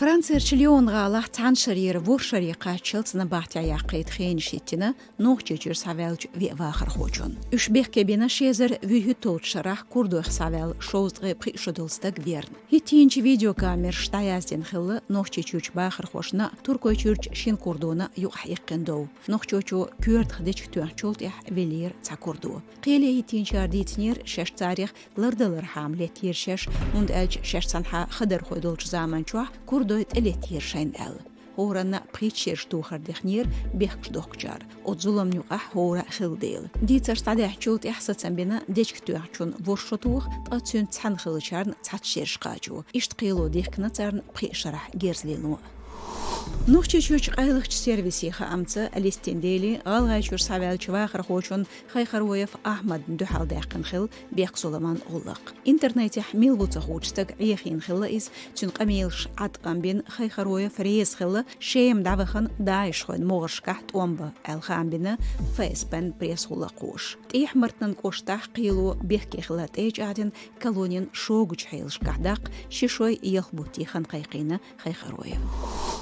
Франция Чилионга лахтан шарьер вур шарьяка челцна бахтя яқейт хейн шиттина нохчечер савелч вахар хочун. Ушбех кебина шезер вюхü тот шарах курдух савел шоздгы пришудулстаг верн. Хитинч видеокамер штаязден хылы нохчечуч бахар хошна туркойчурч шин курдуна юх иккендоу. Нохчочу кюрт хдеч туахчолт ях велир цакурду. Қиле хитинч ардитнер шеш тарих лырдылыр хамлет ершеш und elch шешсанха хыдыр хойдолч заманчуах курдойт элет ершайн эл. Хорана причер штухар дехнер бехкш дохчар. От зулам нюqa хора хилдел. Дицар стадях чулт яхсацан бина дечк туахчун воршотух тацун цан хилчарн цатшерш qaju. Ишт қило дехкна царн пришарах герзлину. Нухчечуч айлыхч сервисиха амца алистендели алгайчур савелч вахар хочун хайхаруев Ахмад духалдахкан хил бех Соломон уллак. Интернете хмил буцахучтаг яхин хилла из чун камилш атqan бин хайхаруев рейс хилла шеем давахан дайшхон могыршкахт омба алхамбина фейспен пресс хулакуш. Тихмартнан коштах қилу бехке хилат эйжадин колонин шогуч хайлшкахдак шишой ялхбутихан қайқина хайхаруев.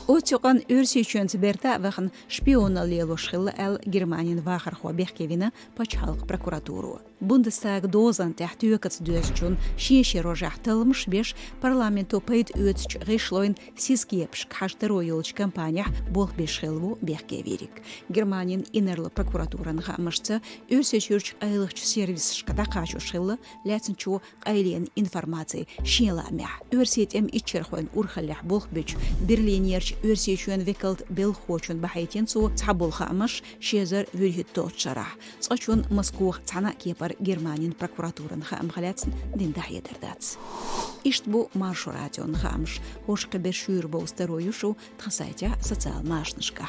Отчуган өрсичөн берта вахан шпиона лелошхилла эл Германин вахар хобехкевина пачхалк прокуратуру. Бундестаг дозан тахтюкац дözчун шеше рожахтылмыш беш парламенту пейт өтч решлойн сискепш каштеро юлч компания бол бешхилву бехкеверик. Германин инерлы прокуратуран хамышца өрсичүрч айлыхч сервис шкада качушхилла лятсынчу айлен информации шеламя. Өрсетем ичерхойн урхалях болхбеч Берлинерч өрсичүн векалт бел хочун бахайтен су цабул хамыш шезер вюхтот шара. Цачун Москва цана кепар Германин прокуратуран хамхаляцн диндахедердац. Ишт бу маршу радион хамш, хошка бешюр бо стероюшу тхасайтя социал машнышка.